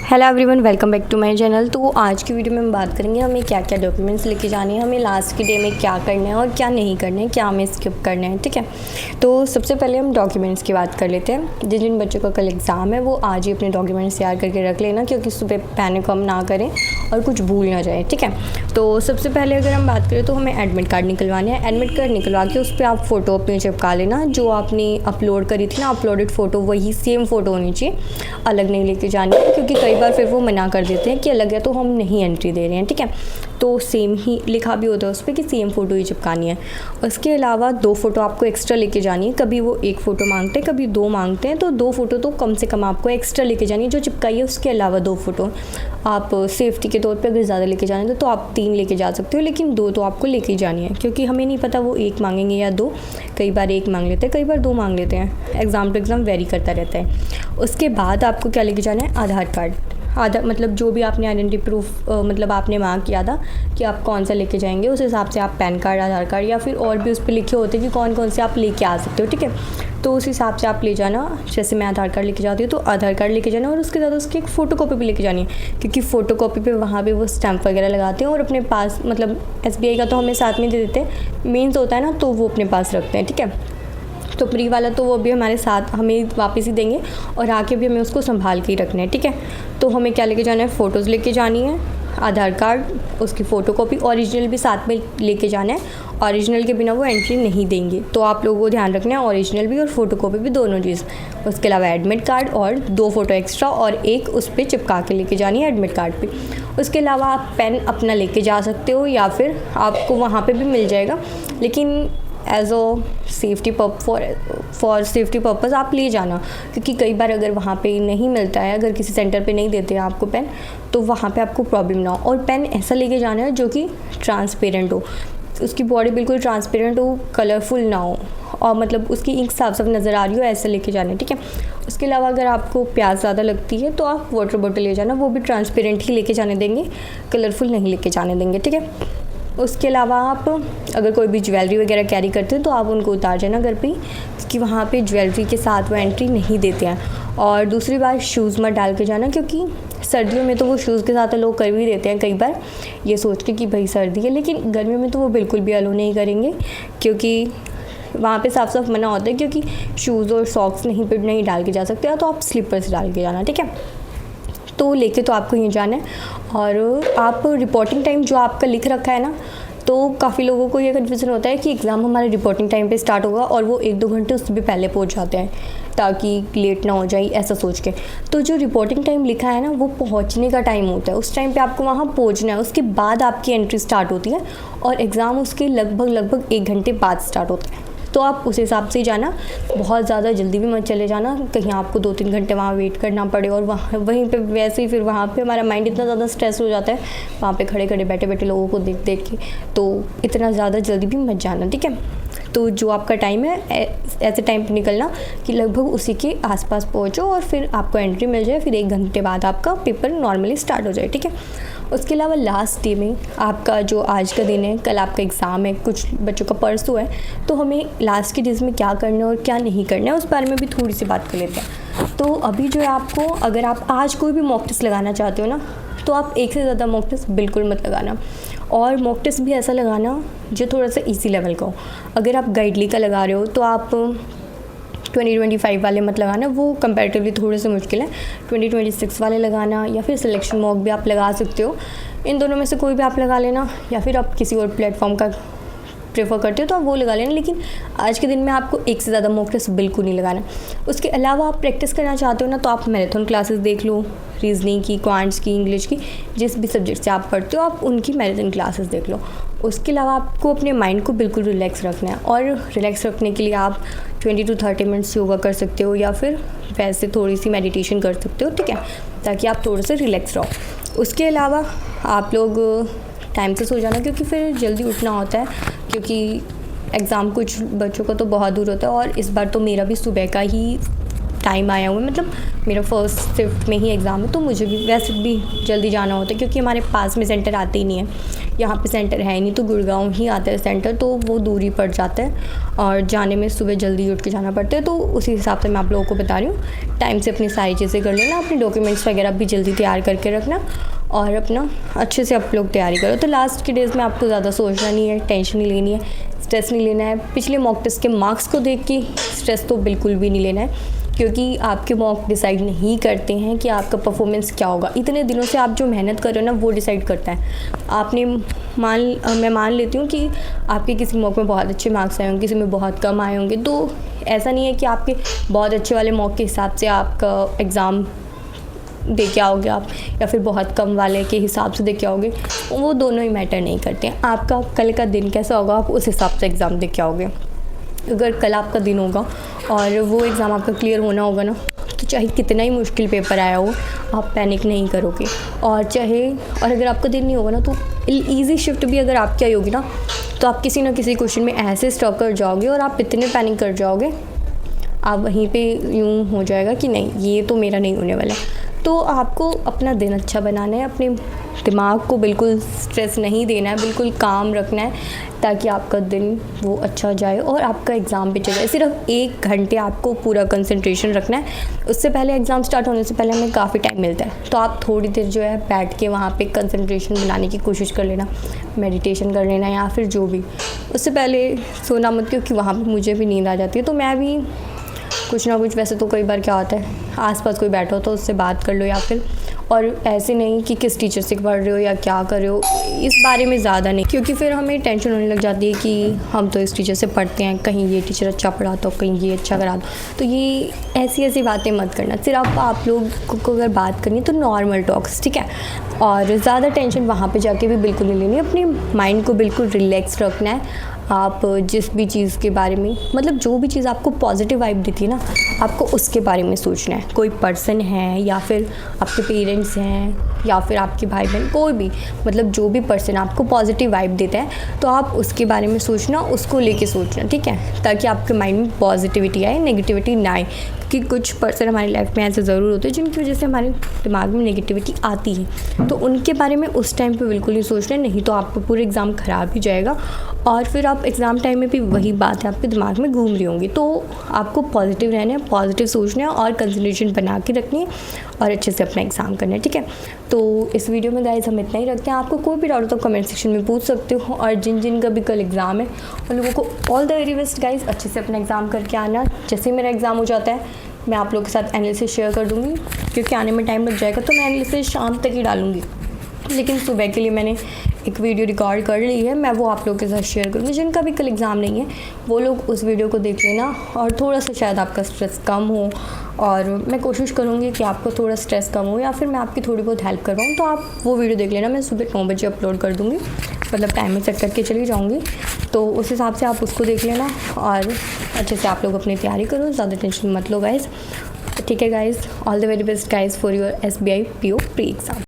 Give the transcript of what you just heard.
Hello everyone, welcome back to my channel. तो आज की वीडियो में हम बात करेंगे हमें क्या क्या डॉक्यूमेंट्स लेके जाने हैं, हमें लास्ट के डे में क्या करना है और क्या नहीं करना है, क्या हमें स्किप करना है। ठीक है, तो सबसे पहले हम डॉक्यूमेंट्स की बात कर लेते हैं। जिन जिन बच्चों का कल एग्ज़ाम है वो आज ही अपने डॉक्यूमेंट्स तैयार करके रख लेना, क्योंकि सुबह पैनिक हम ना करें और कुछ भूल ना जाए। ठीक है, तो सबसे पहले अगर हम बात करें तो हमें एडमिट कार्ड निकलवाना है। एडमिट कार्ड निकलवा के उस पर आप फ़ोटो अपनी चिपका लेना, जो आपने अपलोड करी थी ना, अपलोडेड फ़ोटो वही सेम फ़ोटो होनी चाहिए, अलग नहीं लेके जानी है, क्योंकि कई बार फिर वो मना कर देते हैं कि अलग है तो हम नहीं एंट्री दे रहे हैं। ठीक है, तो सेम ही लिखा भी होता है उस पर कि सेम फ़ोटो ही चिपकानी है। उसके अलावा 2 फ़ोटो आपको एक्स्ट्रा लेके जानी है। कभी वो 1 फ़ोटो मांगते हैं, कभी 2 मांगते हैं, तो 2 फ़ोटो तो कम से कम आपको एक्स्ट्रा लेके जानी है जो चिपकाई है। उसके अलावा 2 फ़ोटो आप सेफ्टी के तौर पे अगर ज़्यादा लेके जाने तो आप 3 लेके जा सकते हो, लेकिन 2 तो आपको लेके ही जानी है, क्योंकि हमें नहीं पता वो 1 मांगेंगे या 2। कई बार 1 मांग लेते हैं, कई बार 2 मांग लेते हैं। एग्ज़ाम टू एग्ज़ाम वेरी करता रहता है। उसके बाद आपको क्या लेके जाना है, आधार कार्ड। आधार मतलब जो भी आपने आइडेंटिटी प्रूफ मतलब आपने मांग किया था कि आप कौन सा लेके जाएंगे, उस हिसाब से आप पैन कार्ड, आधार कार्ड या फिर और भी उस पर लिखे होते हैं कि कौन कौन से आप लेके आ सकते हो। ठीक है, तो उस हिसाब से आप ले जाना। जैसे मैं आधार कार्ड लेके जाती हूँ तो आधार कार्ड लेके जाना, और उसके साथ उसकी एक फ़ोटो कॉपी भी लेके जानी है, क्योंकि फ़ोटो कॉपी पे वहाँ पे वो स्टैंप वगैरह लगाते हैं और अपने पास मतलब SBI का तो हमें साथ में दे देते हैं, मीन्स होता है ना, तो वो अपने पास रखते हैं। ठीक है, तो प्री वाला तो वो भी हमारे साथ हमें वापस ही देंगे और आके भी हमें उसको संभाल के ही रखना है। ठीक है, तो हमें क्या लेके जाना है, फ़ोटोज़ लेके जानी है, आधार कार्ड, उसकी फ़ोटोकॉपी, ओरिजिनल भी साथ में लेके जाना है। ओरिजिनल के बिना वो एंट्री नहीं देंगे, तो आप लोगों को ध्यान रखना है, ओरिजिनल भी और फ़ोटोकॉपी भी, दोनों चीज़। उसके अलावा एडमिट कार्ड और 2 फ़ोटो एक्स्ट्रा और 1 उस पर चिपका के लेके जानी है एडमिट कार्ड पे। उसके अलावा आप पेन अपना लेके जा सकते हो या फिर आपको वहाँ पे भी मिल जाएगा, लेकिन as a safety for safety purpose आप ले जाना, क्योंकि कई बार अगर वहाँ पे नहीं मिलता है, अगर किसी सेंटर पे नहीं देते हैं आपको पेन, तो वहाँ पे आपको प्रॉब्लम ना हो। और पेन ऐसा लेके जाना है जो कि ट्रांसपेरेंट हो, उसकी बॉडी बिल्कुल ट्रांसपेरेंट हो, कलरफुल ना हो, और मतलब उसकी इंक साफ साफ नज़र आ रही हो, ऐसा लेके जाना है। ठीक है, उसके अलावा अगर आपको प्यास ज़्यादा लगती है तो आप वाटर बॉटल ले जाना, वो भी ट्रांसपेरेंट ही लेके जाने देंगे, कलरफुल नहीं लेके जाने देंगे। ठीक है, उसके अलावा आप अगर कोई भी ज्वेलरी वगैरह कैरी करते हैं तो आप उनको उतार जाना घर पे, क्योंकि वहाँ पे ज्वेलरी के साथ वो एंट्री नहीं देते हैं। और दूसरी बात, शूज़ मत डाल के जाना, क्योंकि सर्दियों में तो वो शूज़ के साथ लोग कर भी देते हैं कई बार, ये सोच के कि भाई सर्दी है, लेकिन गर्मियों में तो वो बिल्कुल भी अलो नहीं करेंगे, क्योंकि वहाँ पे साफ साफ मना होता है, क्योंकि शूज़ और सॉक्स नहीं डाल के जा सकते, या तो आप स्लीपर्स डाल के जाना। ठीक है, तो लेके तो आपको ही जाना है। और आप रिपोर्टिंग टाइम जो आपका लिख रखा है ना, तो काफ़ी लोगों को ये कन्फ्यूज़न होता है कि एग्ज़ाम हमारे रिपोर्टिंग टाइम पे स्टार्ट होगा और वो 1-2 घंटे उससे भी पहले पहुंच जाते हैं, ताकि लेट ना हो जाए, ऐसा सोच के। तो जो रिपोर्टिंग टाइम लिखा है ना, वो पहुंचने का टाइम होता है, उस टाइम पे आपको वहाँ पहुंचना है, उसके बाद आपकी एंट्री स्टार्ट होती है, और एग्ज़ाम उसके लगभग 1 घंटे बाद स्टार्ट होता है। तो आप उस हिसाब से ही जाना, बहुत ज़्यादा जल्दी भी मत चले जाना, कहीं आपको 2-3 घंटे वहाँ वेट करना पड़े, और वहीं पे वैसे ही फिर वहाँ पे हमारा माइंड इतना ज़्यादा स्ट्रेस हो जाता है वहाँ पे खड़े खड़े बैठे बैठे लोगों को देख देख के, तो इतना ज़्यादा जल्दी भी मत जाना। ठीक है, तो जो आपका टाइम है ऐसे टाइम पे निकलना कि लगभग उसी के आसपास पहुँचो और फिर आपको एंट्री मिल जाए, फिर 1 घंटे बाद आपका पेपर नॉर्मली स्टार्ट हो जाए। ठीक है, उसके अलावा लास्ट डे में आपका जो आज का दिन है, कल आपका एग्ज़ाम है, कुछ बच्चों का परसों है, तो हमें लास्ट के डेज़ में क्या करना है और क्या नहीं करना है उस बारे में भी थोड़ी सी बात कर लेते हैं। तो अभी जो है आपको, अगर आप आज कोई भी मॉक टेस्ट लगाना चाहते हो ना, तो आप 1 से ज़्यादा मॉक टेस्ट बिल्कुल मत लगाना, और मॉक टेस्ट भी ऐसा लगाना जो थोड़ा सा ईजी लेवल का हो। अगर आप गाइडली का लगा रहे हो तो आप 2025 वाले मत लगाना, वो कंपैरेटिवली थोड़े से मुश्किल है। 2026 वाले लगाना, या फिर सिलेक्शन मॉक भी आप लगा सकते हो, इन दोनों में से कोई भी आप लगा लेना, या फिर आप किसी और प्लेटफॉर्म का प्रेफर करते हो तो आप वो लगा लेना, लेकिन आज के दिन में आपको 1 से ज़्यादा मॉक टेस्ट बिल्कुल नहीं लगाना। उसके अलावा आप प्रैक्टिस करना चाहते हो ना, तो आप मैराथन क्लासेस देख लो, रीजनिंग की, क्वांट्स की, इंग्लिश की, जिस भी सब्जेक्ट से आप पढ़ते हो आप उनकी मैराथन क्लासेस देख लो। उसके अलावा आपको अपने माइंड को बिल्कुल रिलैक्स रखना है, और रिलैक्स रखने के लिए आप 20 to 30 मिनट्स योगा कर सकते हो, या फिर वैसे थोड़ी सी मेडिटेशन कर सकते हो। ठीक है, ताकि आप थोड़े से रिलैक्स रहो। उसके अलावा आप लोग टाइम से सो जाना, क्योंकि फिर जल्दी उठना होता है, क्योंकि एग्ज़ाम कुछ बच्चों को तो बहुत दूर होता है, और इस बार तो मेरा भी सुबह का ही टाइम आया हुआ है, मतलब मेरा फर्स्ट शिफ्ट में ही एग्ज़ाम है, तो मुझे भी वैसे भी जल्दी जाना होता है क्योंकि हमारे पास में सेंटर आते ही नहीं है, यहाँ पे सेंटर है ही नहीं, तो गुड़गांव ही आता है सेंटर, तो वो दूरी पड़ जाता है और जाने में सुबह जल्दी उठ के जाना पड़ता है। तो उसी हिसाब से मैं आप लोगों को बता रही हूँ, टाइम से अपनी सारी चीज़ें कर लेना, अपने डॉक्यूमेंट्स वगैरह भी जल्दी तैयार करके रखना और अपना अच्छे से आप लोग तैयारी करो। तो लास्ट के डेज़ में आपको ज़्यादा सोचना नहीं है, टेंशन नहीं लेनी है, स्ट्रेस नहीं लेना है। पिछले मॉक टेस्ट के मार्क्स को देख के स्ट्रेस तो बिल्कुल भी नहीं लेना है, क्योंकि आपके मॉक डिसाइड नहीं करते हैं कि आपका परफॉर्मेंस क्या होगा। इतने दिनों से आप जो मेहनत कर रहे हो ना, वो डिसाइड करता है। आपने मैं मान लेती हूँ कि आपके किसी मॉक में बहुत अच्छे मार्क्स आए होंगे, किसी में बहुत कम आए होंगे, तो ऐसा नहीं है कि आपके बहुत अच्छे वाले मॉक के हिसाब से आपका एग्ज़ाम दे के आओगे आप, या फिर बहुत कम वाले के हिसाब से दे के आओगे, वो दोनों ही मैटर नहीं करते हैं। आपका कल का दिन कैसा होगा, आप उस हिसाब से एग्ज़ाम दे के आओगे। अगर कल आपका दिन होगा और वो एग्ज़ाम आपका क्लियर होना होगा ना, तो चाहे कितना ही मुश्किल पेपर आया हो, आप पैनिक नहीं करोगे। और अगर आपका दिन नहीं होगा ना, तो ईजी शिफ्ट भी अगर आपकी आई होगी ना, तो आप किसी ना किसी क्वेश्चन में ऐसे स्टक कर जाओगे और आप इतने पैनिक कर जाओगे, आप वहीं पे यूँ हो जाएगा कि नहीं, ये तो मेरा नहीं होने वाला। तो आपको अपना दिन अच्छा बनाना है, अपने दिमाग को बिल्कुल स्ट्रेस नहीं देना है, बिल्कुल काम रखना है, ताकि आपका दिन वो अच्छा जाए और आपका एग्ज़ाम भी चले। सिर्फ 1 घंटे आपको पूरा कंसंट्रेशन रखना है। उससे पहले एग्ज़ाम स्टार्ट होने से पहले हमें काफ़ी टाइम मिलता है, तो आप थोड़ी देर जो है बैठ के वहाँ पे कंसंट्रेशन बनाने की कोशिश कर लेना, मेडिटेशन कर लेना या फिर जो भी। उससे पहले सोना मत, क्योंकि वहाँ पर मुझे भी नींद आ जाती है, तो मैं भी कुछ ना कुछ, वैसे तो कई बार क्या होता है, आसपास कोई बैठा हो तो उससे बात कर लो, या फिर और ऐसे नहीं कि किस टीचर से पढ़ रहे हो या क्या कर रहे हो, इस बारे में ज़्यादा नहीं, क्योंकि फिर हमें टेंशन होने लग जाती है कि हम तो इस टीचर से पढ़ते हैं, कहीं ये टीचर अच्छा पढ़ाता हो, कहीं ये अच्छा करा दो। तो ये ऐसी बातें मत करना। सिर्फ आप लोग को अगर बात करनी है तो नॉर्मल टॉक्स, ठीक है। और ज़्यादा टेंशन वहाँ पे जाके भी बिल्कुल नहीं लेनी, अपने माइंड को बिल्कुल रिलैक्स रखना है। आप जिस भी चीज़ के बारे में, मतलब जो भी चीज़ आपको पॉजिटिव वाइब देती है ना, आपको उसके बारे में सोचना है। कोई पर्सन है या फिर आपके पेरेंट्स हैं या फिर आपके भाई बहन, कोई भी, मतलब जो भी पर्सन आपको पॉजिटिव वाइब देता है, तो आप उसके बारे में सोचना, उसको लेके सोचना, ठीक है, ताकि आपके माइंड में पॉजिटिविटी आए, नेगेटिविटी ना आए। कि कुछ पर्सन हमारी लाइफ में ऐसे ज़रूर होते हैं जिनकी वजह से हमारे दिमाग में नेगेटिविटी आती है, तो उनके बारे में उस टाइम पे बिल्कुल नहीं सोचना, नहीं तो आपका पूरा एग्ज़ाम ख़राब ही जाएगा और फिर आप एग्ज़ाम टाइम में भी वही बात है आपके दिमाग में घूम रही होंगी। तो आपको पॉजिटिव रहना है, पॉजिटिव सोचना है और कंसंट्रेशन बना के रखनी है और अच्छे से अपना एग्ज़ाम करना है, ठीक है। तो इस वीडियो में गाइस हम इतना ही रखते हैं। आपको कोई भी डाउट हो तो कमेंट सेक्शन में पूछ सकते हो, और जिन का भी कल एग्ज़ाम है उन लोगों को all the very best guys. अच्छे से अपना एग्ज़ाम करके आना। जैसे ही मेरा एग्ज़ाम हो जाता है मैं आप लोगों के साथ एनालिसिस शेयर कर दूँगी, क्योंकि आने में टाइम लग जाएगा, तो मैं एनालिसिस शाम तक ही डालूँगी, लेकिन सुबह के लिए मैंने एक वीडियो रिकॉर्ड कर ली है, मैं वो आप लोगों के साथ शेयर करूँगी। जिनका भी कल एग्ज़ाम नहीं है वो लोग उस वीडियो को देख लेना, और थोड़ा सा शायद आपका स्ट्रेस कम हो, और मैं कोशिश करूँगी कि आपको थोड़ा स्ट्रेस कम हो या फिर मैं आपकी थोड़ी बहुत हेल्प कर पाऊँ, तो आप वो वीडियो देख लेना। मैं सुबह 9 बजे अपलोड कर दूँगी, मतलब टाइम में सेट करके चली जाऊँगी, तो उस हिसाब से आप उसको देख लेना और अच्छे से आप लोग अपनी तैयारी करो, ज़्यादा टेंशन मत लो गाइज़, ठीक है guys. All the very best guys for your SBI PO pre exam.